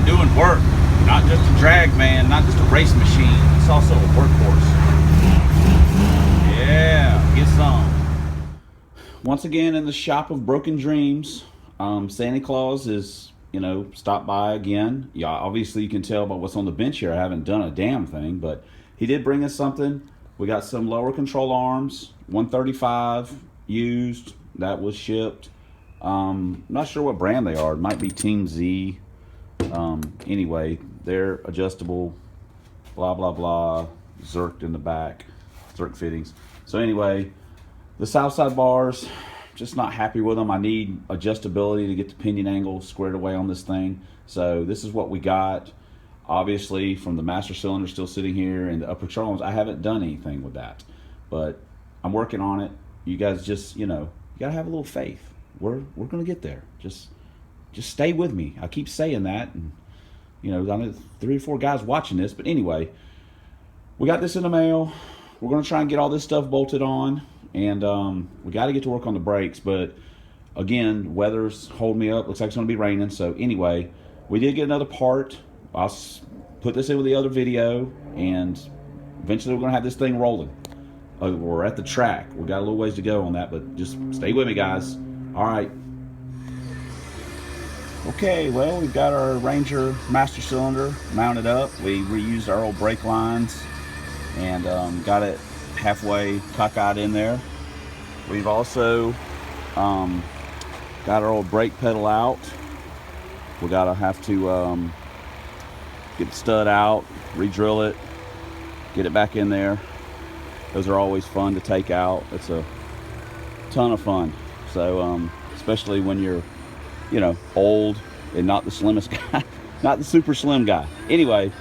and doing work. Not just a drag man, not just a race machine. It's also a workhorse. Yeah, get some. Once again in the shop of broken dreams, Santa Claus is, stopped by again. Yeah, obviously you can tell by what's on the bench here. I haven't done a damn thing, but he did bring us something. We got some lower control arms, 135 used. That was shipped. Not sure what brand they are. It might be Team Z. Anyway, they're adjustable. Blah blah blah. Zerked in the back. Zerk fittings. So anyway, the south side bars, just not happy with them. I need adjustability to get the pinion angle squared away on this thing. So this is what we got. Obviously, from the master cylinder still sitting here and the upper control arms, I haven't done anything with that, but I'm working on it. You guys just, you gotta have a little faith. We're gonna get there. Just stay with me. I keep saying that, and I know 3 or 4 guys watching this, but anyway, we got this in the mail. We're gonna try and get all this stuff bolted on, and we got to get to work on the brakes. But again, weather's holding me up. Looks like it's gonna be raining. So anyway, we did get another part. I'll put this in with the other video, and eventually we're gonna have this thing rolling. We're at the track. We got a little ways to go on that, but just stay with me, guys. All right. Okay, well, we've got our Ranger master cylinder mounted up. We reused our old brake lines and got it halfway cockeyed in there. We've also got our old brake pedal out. We gotta have to get the stud out, re-drill it, get it back in there. Those are always fun to take out. It's a ton of fun. So especially when you're old and not the slimmest guy, not the super slim guy. Anyway,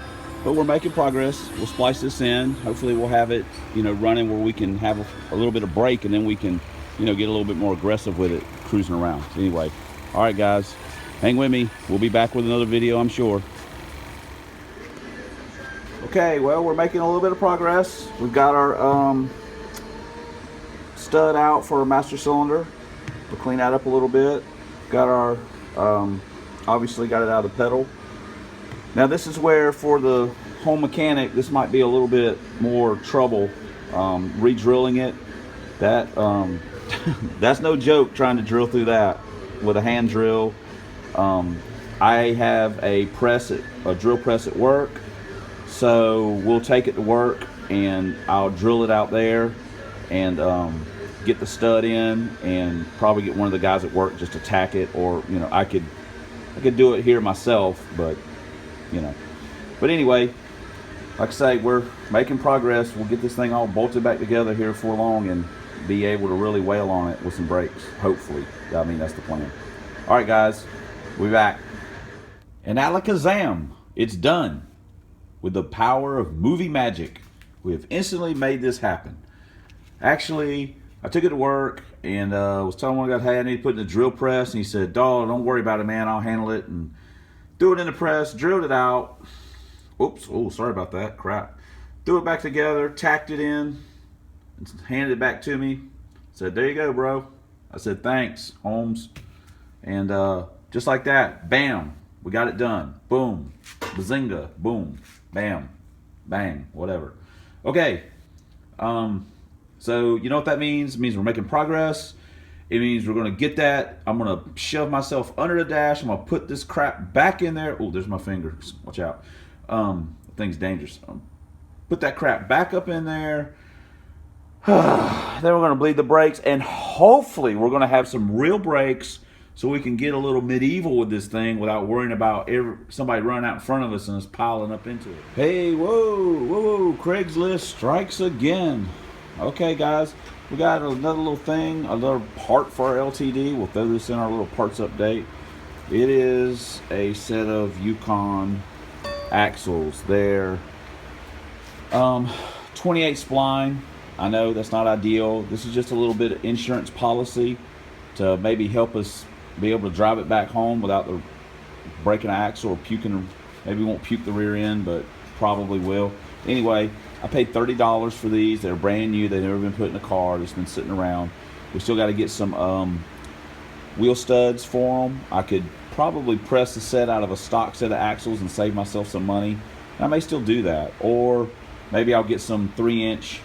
but we're making progress. We'll splice this in. Hopefully we'll have it running where we can have a little bit of brake, and then we can get a little bit more aggressive with it cruising around. So anyway, all right guys, hang with me. We'll be back with another video, I'm sure. Okay, well, we're making a little bit of progress. We've got our stud out for our master cylinder. We'll clean that up a little bit. Got our obviously got it out of the pedal. Now this is where, for the home mechanic, this might be a little bit more trouble re-drilling it. That that's no joke, trying to drill through that with a hand drill. I have a drill press at work, so we'll take it to work and I'll drill it out there and get the stud in, and probably get one of the guys at work just to tack it, or I could do it here myself, but but anyway, like I say, we're making progress. We'll get this thing all bolted back together here before long and be able to really wail on it with some brakes, hopefully. I mean, that's the plan. All right guys, we'll be back. And alakazam, it's done. With the power of movie magic, we have instantly made this happen. Actually, I took it to work and was telling one guy, hey, I need to put it in the drill press, and he said, dawg, don't worry about it, man, I'll handle it. And threw it in the press, drilled it out. Oops, oh, sorry about that, crap. Threw it back together, tacked it in, and handed it back to me. Said, there you go, bro. I said, thanks, Holmes. And just like that, bam, we got it done. Boom, bazinga, boom, bam, bang, whatever. Okay, so you know what that means? It means we're making progress. It means we're gonna get that. I'm gonna shove myself under the dash. I'm gonna put this crap back in there. Oh, there's my fingers, watch out. The thing's dangerous. Put that crap back up in there. Then we're gonna bleed the brakes, and hopefully we're gonna have some real brakes so we can get a little medieval with this thing without worrying about somebody running out in front of us and us piling up into it. Hey, whoa, whoa, Craigslist strikes again. Okay, guys, we got another little thing, another part for our LTD. We'll throw this in our little parts update. It is a set of Yukon axles. They're 28 spline. I know that's not ideal. This is just a little bit of insurance policy to maybe help us be able to drive it back home without the breaking an axle or puking. Maybe won't puke the rear end, but probably will. Anyway, I paid $30 for these. They're brand new. They've never been put in a car. It's been sitting around. We still got to get some wheel studs for them. I could probably press the set out of a stock set of axles and save myself some money. And I may still do that, or maybe I'll get some 3-inch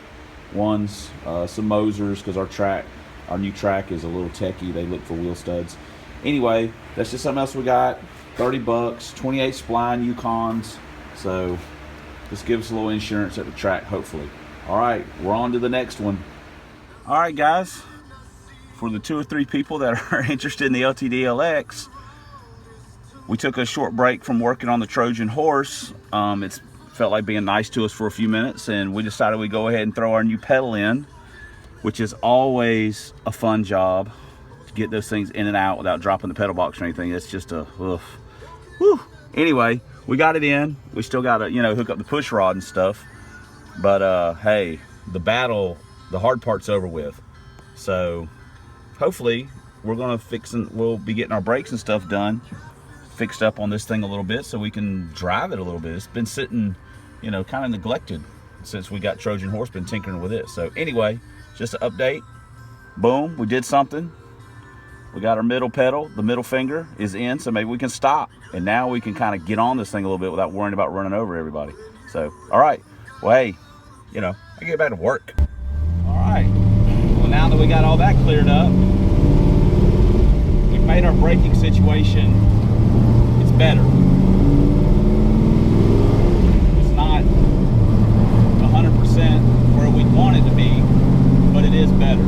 ones, some Mosers, because our new track is a little techie. They look for wheel studs. Anyway, that's just something else we got. 30 bucks, 28 spline Yukons. So just give us a little insurance at the track, hopefully. All right, we're on to the next one. All right, guys. For the 2 or 3 people that are interested in the LTD LX, we took a short break from working on the Trojan horse. It's felt like being nice to us for a few minutes, and we decided we'd go ahead and throw our new pedal in, which is always a fun job to get those things in and out without dropping the pedal box or anything. It's just a oof. Whew. Anyway, we got it in. We still got to, hook up the push rod and stuff. But hey, the hard part's over with. So hopefully we'll be getting our brakes and stuff done, fixed up on this thing a little bit so we can drive it a little bit. It's been sitting, kind of neglected since we got Trojan horse, been tinkering with it. So anyway, just an update. Boom, we did something. We got our middle pedal, the middle finger is in, so maybe we can stop. And now we can kind of get on this thing a little bit without worrying about running over everybody. So, all right, well, hey, I get back to work. All right, well, now that we got all that cleared up, we've made our braking situation, it's better. It's not 100% where we want it to be, but it is better.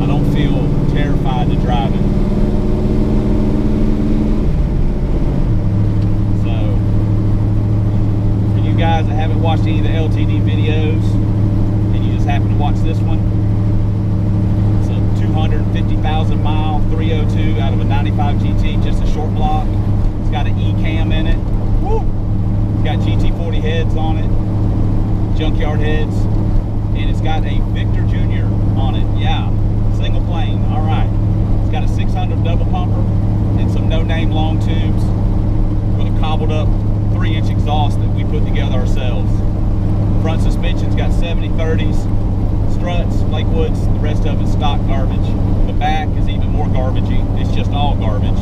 I don't feel terrified to drive it. So, for you guys that haven't watched any of the LTD videos, and you just happen to watch this one, it's a 250,000 mile 302 out of a 95 GT, just a short block. It's got an E-cam in it. Woo! It's got GT40 heads on it, junkyard heads, and it's got a Victor Jr. on it. Yeah. Single plane, all right. It's got a 600 double pumper and some no-name long tubes with a cobbled up 3-inch exhaust that we put together ourselves. Front suspension's got 70/30s, struts, Lakewoods, the rest of it's stock garbage. The back is even more garbagey. It's just all garbage.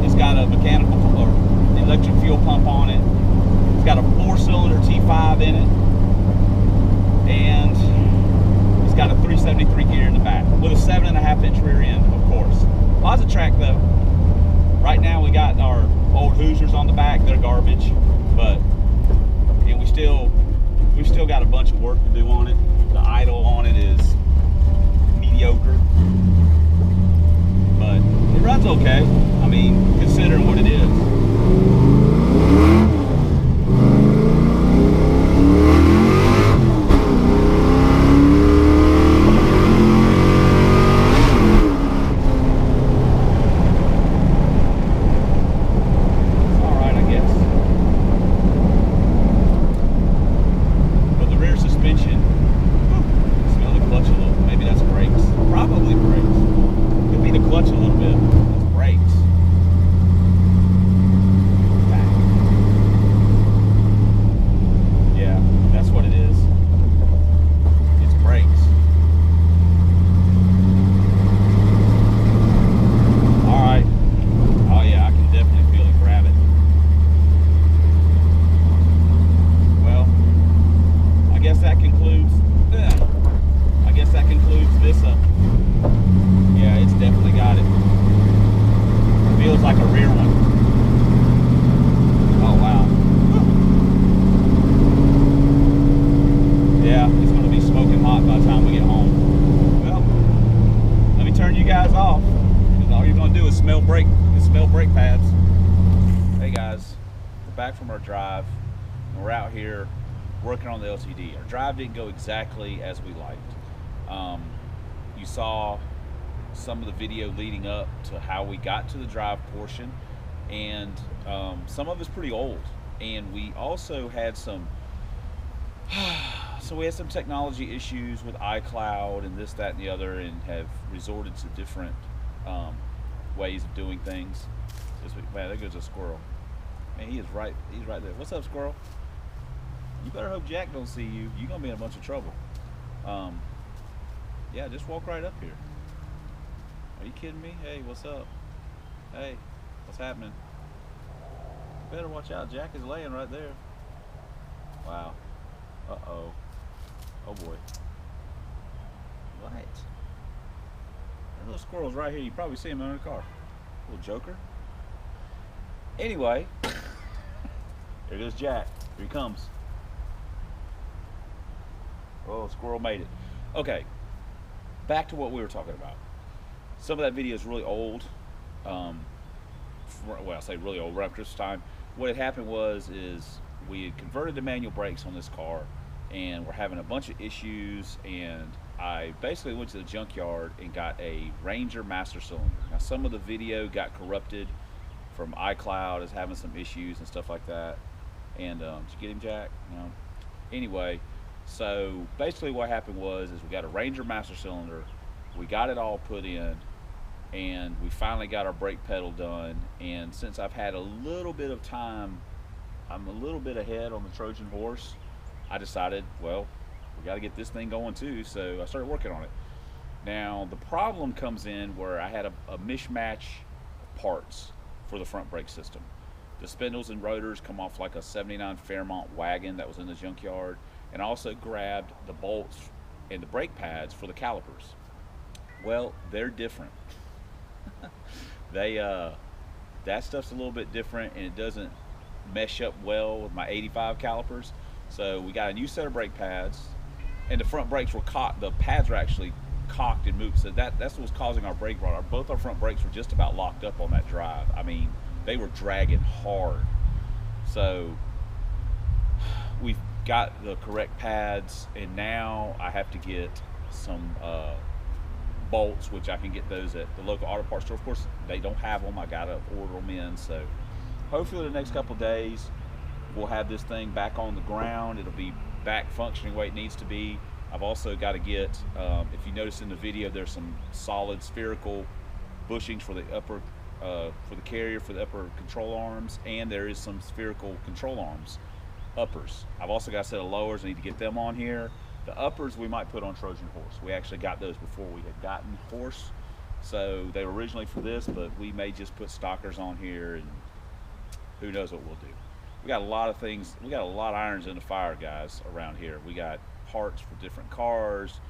It's got a mechanical or electric fuel pump on it. It's got a 4-cylinder T-5 in it. And got a 373 gear in the back with a 7.5-inch rear end, of course. Lots of track though. Right now we got our old Hoosiers on the back. They're garbage, but and we've still got a bunch of work to do on it. The idle on it is mediocre, but it runs okay. I mean, considering what it is. Back from our drive, and we're out here working on the LTD. Our drive didn't go exactly as we liked. You saw some of the video leading up to how we got to the drive portion, and some of it's pretty old, and we also had some so we had some technology issues with iCloud and this, that, and the other, and have resorted to different ways of doing things. Man, there goes a squirrel. Man, he's right there. What's up, squirrel? You better hope Jack don't see you. You're gonna be in a bunch of trouble. Yeah, just walk right up here. Are you kidding me? Hey, what's up? Hey, what's happening? Better watch out. Jack is laying right there. Wow. Uh-oh. Oh boy. What? That little squirrel's right here. You probably see him under the car. Little joker. Anyway, there goes Jack. Here he comes. Oh, squirrel made it. Okay, back to what we were talking about. Some of that video is really old. Um, well, I say really old. Right after this time, what had happened is we had converted to manual brakes on this car, and we're having a bunch of issues. And I basically went to the junkyard and got a Ranger master cylinder. Now, some of the video got corrupted from iCloud as having some issues and stuff like that. And did you get him, Jack? No. Anyway, so basically what happened is we got a Ranger master cylinder. We got it all put in, and we finally got our brake pedal done. And since I've had a little bit of time, I'm a little bit ahead on the Trojan horse. I decided, well, we got to get this thing going too. So I started working on it. Now the problem comes in where I had a mishmatch of parts for the front brake system. The spindles and rotors come off like a '79 Fairmont wagon that was in the junkyard, and I also grabbed the bolts and the brake pads for the calipers. Well, they're different. They that stuff's a little bit different, and it doesn't mesh up well with my 85 calipers. So we got a new set of brake pads, and the front brakes were cocked. The pads were actually cocked and moved. So that's what was causing our brake run. Both our front brakes were just about locked up on that drive. I mean, they were dragging hard. So we've got the correct pads, and now I have to get some bolts, which I can get those at the local auto parts store. Of course, they don't have them. I gotta order them in. So hopefully the next couple of days we'll have this thing back on the ground. It'll be back functioning the way it needs to be. I've also got to get, if you notice in the video, there's some solid spherical bushings for the upper, for the carrier, for the upper control arms, and there is some spherical control arms uppers. I've also got a set of lowers. I need to get them on here. The uppers we might put on Trojan horse. We actually got those before we had gotten horse, so they were originally for this, but we may just put stockers on here, and who knows what we'll do. We got a lot of things. We got a lot of irons in the fire, guys, around here. We got parts for different cars.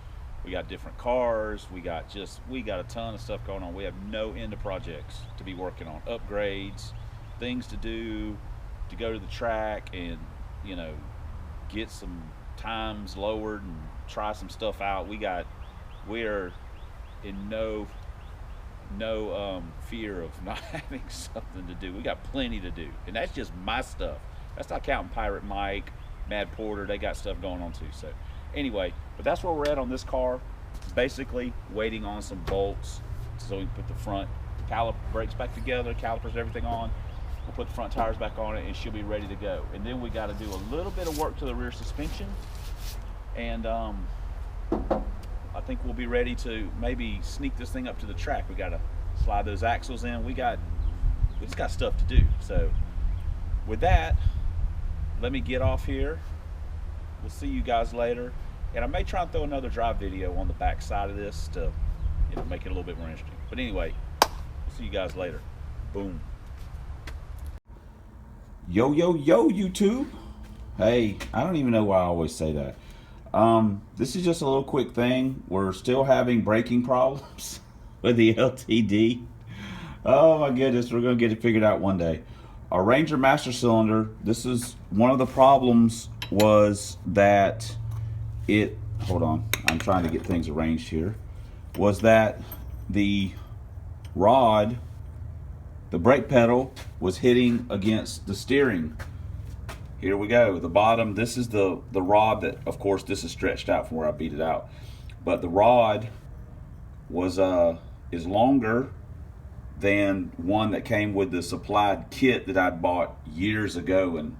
We got different cars. We got a ton of stuff going on. We have no end of projects to be working on, upgrades, things to do, to go to the track and, you know, get some times lowered and try some stuff out. We're in no fear of not having something to do. We got plenty to do, and that's just my stuff. That's not counting Pirate Mike, Mad Porter. They got stuff going on too. So anyway, but that's where we're at on this car. Basically waiting on some bolts so we can put the front brakes back together, calipers, everything on. We'll put the front tires back on it, and she'll be ready to go. And then we got to do a little bit of work to the rear suspension, and I think we'll be ready to maybe sneak this thing up to the track. We got to slide those axles in. We just got stuff to do. So with that, let me get off here. We'll see you guys later, and I may try and throw another drive video on the back side of this to, you know, make it a little bit more interesting. But anyway, we'll see you guys later. Boom. Yo, yo, yo, YouTube. Hey, I don't even know why I always say that. This is just a little quick thing. We're still having braking problems with the LTD. Oh my goodness, we're going to get it figured out one day. Our Ranger master cylinder, this is one of the problems, was that hold on, I'm trying to get things arranged here, was that the rod, the brake pedal, was hitting against the steering. Here we go, the bottom, this is the rod that, of course, this is stretched out from where I beat it out, but the rod is longer than one that came with the supplied kit that I bought years ago, and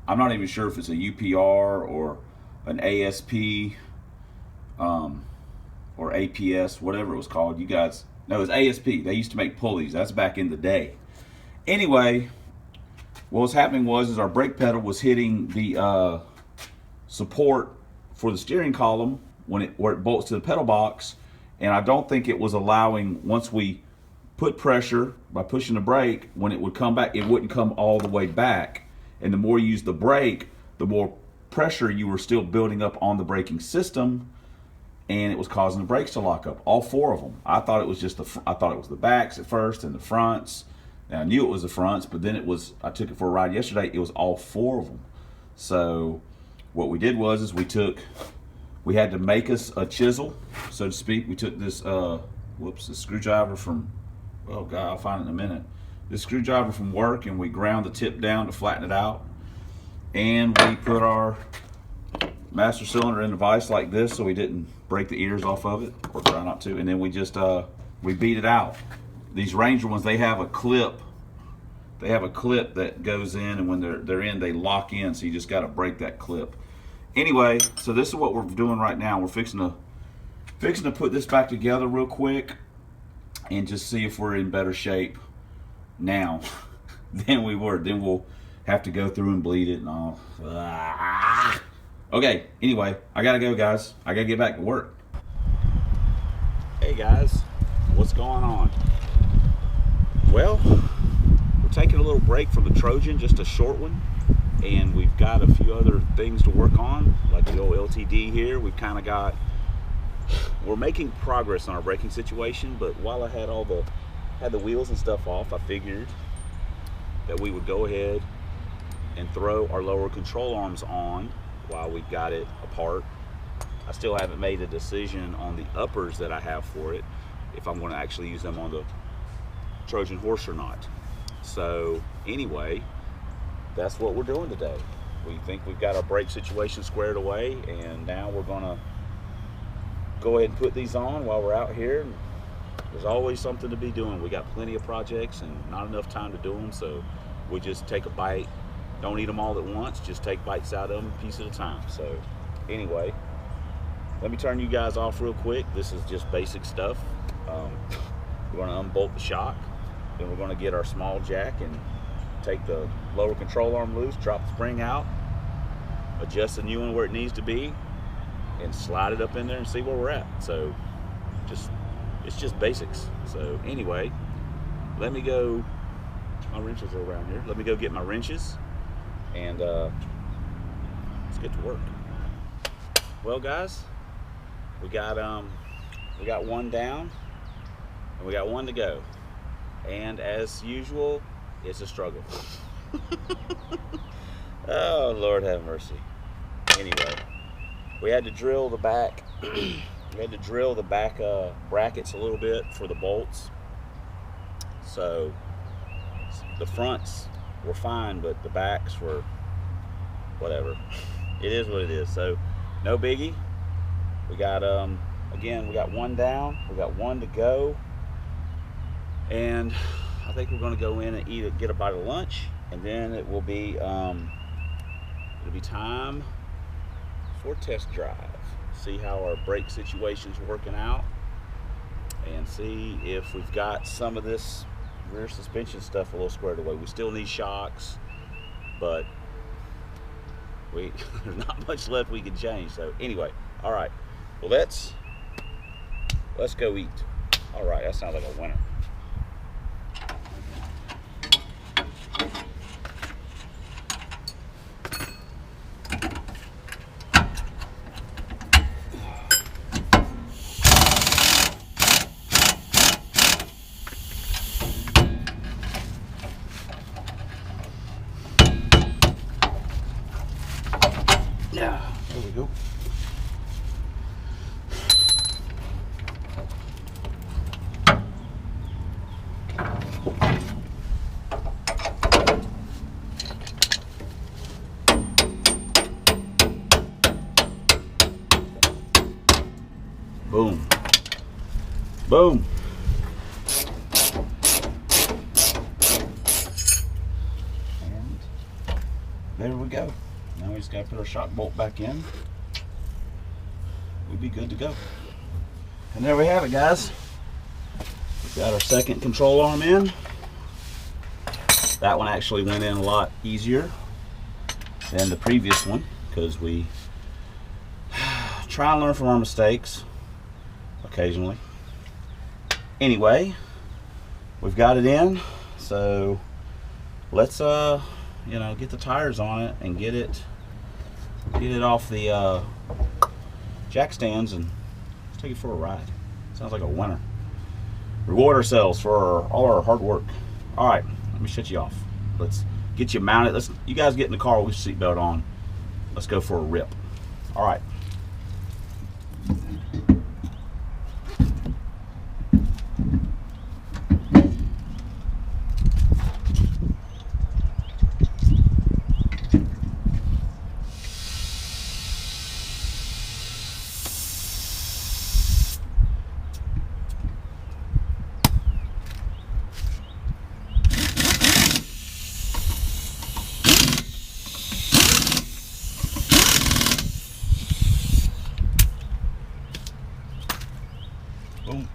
I'm not even sure if it's a UPR or an ASP or APS, whatever it was called. You guys, no, it was ASP. They used to make pulleys. That's back in the day. Anyway, what was happening is our brake pedal was hitting the support for the steering column where it bolts to the pedal box, and I don't think it was allowing, once we put pressure by pushing the brake, when it would come back, it wouldn't come all the way back. And the more you use the brake, the more pressure you were still building up on the braking system, and it was causing the brakes to lock up, all four of them. I thought it was just I thought it was the backs at first and the fronts. Now, I knew it was the fronts, but then I took it for a ride yesterday, it was all four of them. So what we did was we had to make us a chisel, so to speak. We took this this screwdriver from, oh God, I'll find it in a minute. This screwdriver from work, and we ground the tip down to flatten it out. And we put our master cylinder in the vise like this so we didn't break the ears off of it, or try not to. And then we just we beat it out. These Ranger ones, they have a clip. They have a clip that goes in, and when they're in, they lock in, so you just got to break that clip. Anyway, so this is what we're doing right now. We're fixing to put this back together real quick and just see if we're in better shape now than we were. Then we'll have to go through and bleed it and all. Okay, anyway, I gotta go, guys. I gotta get back to work. Hey guys, what's going on? Well, we're taking a little break from the Trojan, just a short one, and we've got a few other things to work on, like the old LTD here. We're making progress on our braking situation, but while I had the wheels and stuff off, I figured that we would go ahead and throw our lower control arms on while we've got it apart. I still haven't made a decision on the uppers that I have for it, if I'm going to actually use them on the Trojan horse or not. So anyway, that's what we're doing today. We think we've got our brake situation squared away, and now we're going to go ahead and put these on while we're out here. There's always something to be doing. We got plenty of projects and not enough time to do them, so we just take a bite. Don't eat them all at once, just take bites out of them, piece at a time. So anyway, let me turn you guys off real quick. This is just basic stuff. We're going to unbolt the shock, then we're going to get our small jack and take the lower control arm loose, drop the spring out, adjust the new one where it needs to be, and slide it up in there and see where we're at. So it's just basics. So anyway, let me go. My wrenches are around here. Let me go get my wrenches, and let's get to work. Well, guys, we got one down and we got one to go, and as usual, it's a struggle. Oh, Lord have mercy. Anyway, we had to drill the back. We had to drill the back brackets a little bit for the bolts. So the fronts were fine, but the backs were whatever. It is what it is. So no biggie. We got again, we got one down. We got one to go, and I think we're going to go in and get a bite of lunch, and then it will be time for test drive. See how our brake situation's working out, and see if we've got some of this rear suspension stuff a little squared away. We still need shocks, but there's not much left we can change. So anyway, all right, well, let's go eat. All right, that sounds like a winner. Yeah, there we go. Boom. Boom. And there we go. Now we just got to put our shock bolt back in. We'll be good to go. And there we have it, guys. We've got our second control arm in. That one actually went in a lot easier than the previous one, because we try and learn from our mistakes occasionally. Anyway, we've got it in, so let's you know, get the tires on it and get it off the jack stands, and let's take it for a ride. Sounds like a winner. Reward ourselves for all our hard work. All right, let me shut you off. Let's get you mounted. You guys get in the car with your seatbelt on. Let's go for a rip. All right. Boom.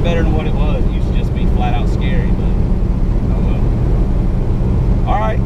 Better than what it was. It used to just be flat out scary, but oh well. All right.